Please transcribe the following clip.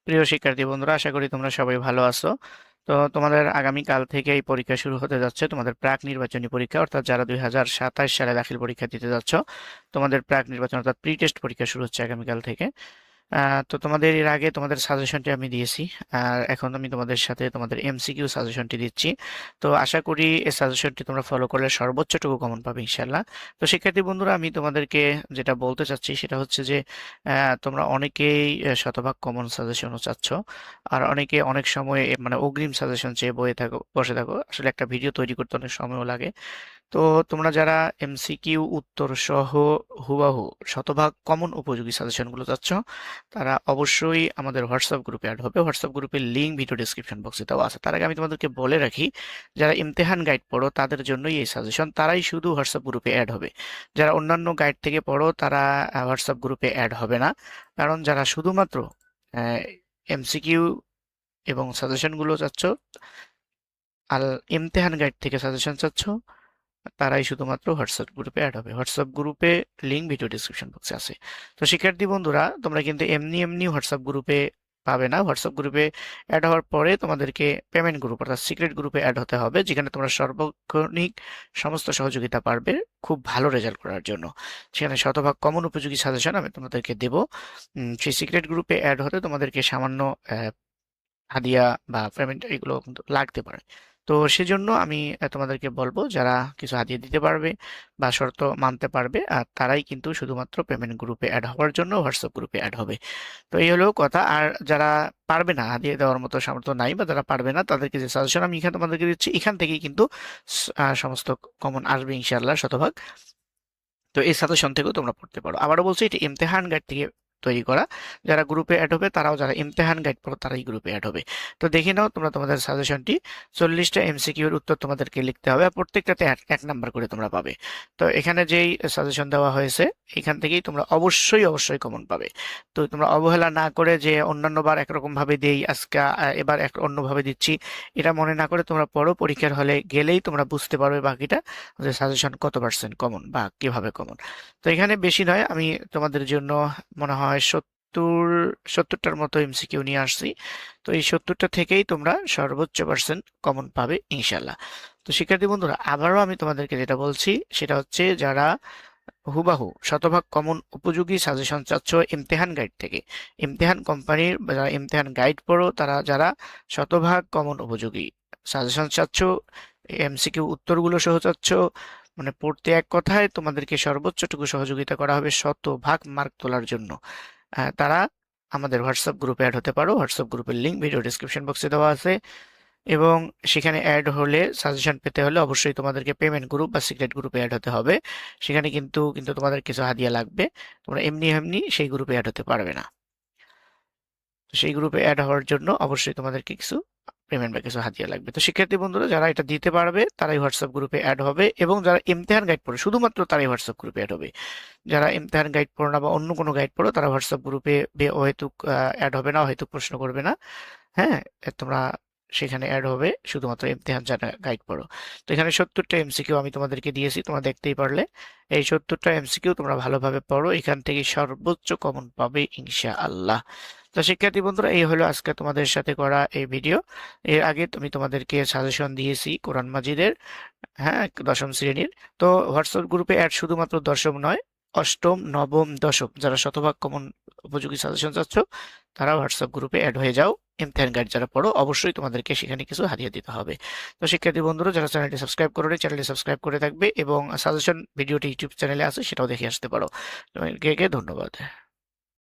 প্রিয় শিক্ষার্থী বন্ধুরা, আশা করি তোমরা সবাই ভালো আছো। তো তোমাদের আগামীকাল থেকে এই পরীক্ষা শুরু হতে যাচ্ছে, তোমাদের প্রাক নির্বাচনী পরীক্ষা, অর্থাৎ যারা 2027 সালে দাখিল পরীক্ষা দিতে যাচ্ছ, তোমাদের প্রাক নির্বাচন অর্থাৎ প্রি টেস্ট পরীক্ষা শুরু হচ্ছে আগামীকাল থেকে। তো তোমাদের এর আগে তোমাদের সাজেশনটি আমি দিয়েছি, আর এখন আমি তোমাদের সাথে তোমাদের এমসিকিউ সাজেশনটি দিচ্ছি। তো আশা করি এই সাজেশনটি তোমরা ফলো করলে সর্বোচ্চটুকু কমন পাবে ইনশাল্লাহ। তো শিক্ষার্থী বন্ধুরা, আমি তোমাদেরকে যেটা বলতে চাচ্ছি সেটা হচ্ছে যে তোমরা অনেকেই শতভাগ কমন সাজেশনও চাচ্ছ, আর অনেকে অনেক সময় মানে অগ্রিম সাজেশন চেয়ে বসে থাকো। আসলে একটা ভিডিও তৈরি করতে অনেক সময়ও লাগে। তো তোমরা যারা এমসিকিউ উত্তর সহ হুবাহু শতভাগ কমন উপযোগী সাজেশনগুলো চাচ্ছ, তারা অবশ্যই আমাদের হোয়াটসঅ্যাপ গ্রুপে অ্যাড হবে। হোয়াটসঅ্যাপ গ্রুপের লিঙ্ক ভিডিও ডিসক্রিপশন বক্সে দেওয়া আছে। তার আগে আমি তোমাদেরকে বলে রাখি, যারা ইমতেহান গাইড পড়ো তাদের জন্যই এই সাজেশন, তারাই শুধু হোয়াটসঅ্যাপ গ্রুপে অ্যাড হবে। যারা অন্যান্য গাইড থেকে পড়ো তারা হোয়াটসঅ্যাপ গ্রুপে অ্যাড হবে না। কারণ যারা শুধুমাত্র এমসিকিউ এবং সাজেশনগুলো চাচ্ছ, আর ইমতেহান গাইড থেকে সাজেশন চাচ্ছ, তারাই শুধুমাত্র হোয়াটসঅ্যাপ গ্রুপে অ্যাড হবে। হোয়াটসঅ্যাপ গ্রুপে লিঙ্ক ভিডিও ডিসক্রিপশন বক্সে আছে। তো শিক্ষার্থী বন্ধুরা, তোমরা কিন্তু এমনি এমনি হোয়াটসঅ্যাপ গ্রুপে পাবে না। হোয়াটসঅ্যাপ গ্রুপে অ্যাড হওয়ার পরে তোমাদেরকে পেমেন্ট গ্রুপ অর্থাৎ সিক্রেট গ্রুপে অ্যাড হতে হবে, যেখানে তোমরা সার্বক্ষণিক সমস্ত সহযোগিতা পারবে খুব ভালো রেজাল্ট করার জন্য। সেখানে শতভাগ কমন উপযোগী সাজেশন আমি তোমাদেরকে দেব। সেই সিক্রেট গ্রুপে অ্যাড হতে তোমাদেরকে সামান্য হাদিয়া বা পেমেন্ট এগুলো কিন্তু লাগতে পারে। তো সেজন্য আমি তোমাদেরকে বলবো, যারা কিছু হাদিয়া দিতে পারবে বা শর্ত মানতে পারবে, আর তারাই কিন্তু শুধুমাত্র পেমেন্ট গ্রুপে অ্যাড হওয়ার জন্য হোয়াটসঅ্যাপ গ্রুপে অ্যাড হবে। তো এই হলো কথা। আর যারা পারবে না, হাদিয়া দেওয়ার মতো সামর্থ্য নাই, বা যারা পারবে না, তাদেরকে যে সাজেশন আমি এখানে তোমাদেরকে দিচ্ছি, এখান থেকেই কিন্তু সমস্ত কমন আসবে ইনশাআল্লাহ শতভাগ। তো এই সাজেশন থেকেও তোমরা পড়তে পারো। আবারও বলছি, এটা ইমতেহান গাইড থেকে তৈরি করা। যারা গ্রুপে অ্যাড হবে তারাও, যারা ইমতেহান গাইড পড়ো তারাই গ্রুপে অ্যাড হবে। তো দেখে নাও তোমরা তোমাদের সাজেশনটি। 40টা এমসিকিউর উত্তর তোমাদেরকে লিখতে হবে, আর প্রত্যেকটাতে এক নাম্বার করে তোমরা পাবে। তো এখানে যেই সাজেশন দেওয়া হয়েছে, এখান থেকেই তোমরা অবশ্যই অবশ্যই কমন পাবে। তো তোমরা অবহেলা না করে যে অন্যান্য বার একরকম ভাবে দেই, আজকে এবার এক অন্যভাবে দিচ্ছি, এটা মনে না করে তোমরা পড়ো। পরীক্ষার হলে গেলেই তোমরা বুঝতে পারবে বাকিটা, যে সাজেশন কত পার্সেন্ট কমন বা কিভাবে কমন। তো এখানে বেশি নয়, আমি তোমাদের জন্য মনে হয় 70টার মতো এমসিকিউ নিয়ে আসছি। তো এই 70টা থেকেই তোমরা সর্বোচ্চ পার্সেন্ট কমন পাবে ইনশাল্লাহ। তো শিক্ষার্থী বন্ধুরা, আবারও আমি তোমাদেরকে যেটা বলছি সেটা হচ্ছে, যারা হুবাহু শতভাগ কমন উপযোগী সাজেশন চাচ্ছ ইমতেহান গাইড থেকে, ইমতেহান কোম্পানির যারা ইমতেহান গাইড পড়ো, তারা যারা শতভাগ কমন উপযোগী সাজেশন চাচ্ছ, এমসিকিউ উত্তরগুলো সহ চাচ্ছ, মানে পড়তে এক কথায় তোমাদেরকে সর্বোচ্চটুকু সহযোগিতা করা হবে শতভাগ মার্ক তোলার জন্য, তারা আমাদের হোয়াটসঅ্যাপ গ্রুপে অ্যাড হতে পারো। হোয়াটসঅ্যাপ গ্রুপের লিঙ্ক ভিডিও ডিসক্রিপশন বক্সে দেওয়া আছে। এবং সেখানে অ্যাড হলে, সাজেশন পেতে হলে অবশ্যই তোমাদেরকে পেমেন্ট গ্রুপ বা সিক্রেট গ্রুপে অ্যাড হতে হবে। সেখানে কিন্তু কিন্তু তোমাদের কিছু হাদিয়া লাগবে। তোমরা এমনি এমনি সেই গ্রুপে অ্যাড হতে পারবে না। তো সেই গ্রুপে অ্যাড হওয়ার জন্য অবশ্যই তোমাদেরকে কিছু পেমেন্ট বা কিছু হাদিয়া লাগবে। তো শিক্ষার্থী বন্ধুরা, যারা এটা দিতে পারবে তারাই হোয়াটসঅ্যাপ গ্রুপে অ্যাড হবে, এবং যারা ইমতেহান গাইড পড়ে শুধুমাত্র তারাই হোয়াটসঅ্যাপ গ্রুপে অ্যাড হবে। যারা ইমতেহান গাইড পড়ো না বা অন্য কোনো গাইড পড়ো, তারা হোয়াটসঅ্যাপ গ্রুপে অহেতুক অ্যাড হবে না, অহেতুক প্রশ্ন করবে না। হ্যাঁ, তোমরা সেখানে অ্যাড হবে শুধুমাত্র ইমতেহান যারা গাইড পড়ো। তো এখানে 70টা এমসিকিউ আমি তোমাদেরকে দিয়েছি, তোমরা দেখতেই পারলে। এই 70টা এমসিকিউ তোমরা ভালোভাবে পড়ো, এখান থেকে সর্বোচ্চ কমন পাবে ইনশাআল্লাহ। তো শিক্ষার্থী বন্ধুরা, এই হলো আজকে তোমাদের সাথে করা এই ভিডিও। এর আগে আমি তোমাদেরকে সাজেশন দিয়েছি কোরআন মাজিদের, হ্যাঁ, 10ম শ্রেণীর। তো হোয়াটসঅ্যাপ গ্রুপে অ্যাড শুধুমাত্র 10ম নয়, 8ম, 9ম, 10ম যারা শতভাগ কমন উপযোগী সাজেশন চাচ্ছ, তারা হোয়াটসঅ্যাপ গ্রুপে অ্যাড হয়ে যাও। ইমতিহান গাইড যারা পড়ো, অবশ্যই তোমাদেরকে সেখানে কিছু হারিয়ে দিতে হবে। তো শিক্ষার্থী বন্ধুরা, যারা চ্যানেলটি সাবস্ক্রাইব করে চ্যানেলটি সাবস্ক্রাইব করে থাকবে, এবং সাজেশন ভিডিওটি ইউটিউব চ্যানেলে আছে, সেটাও দেখে আসতে পারো। তোমাদেরকে ধন্যবাদ।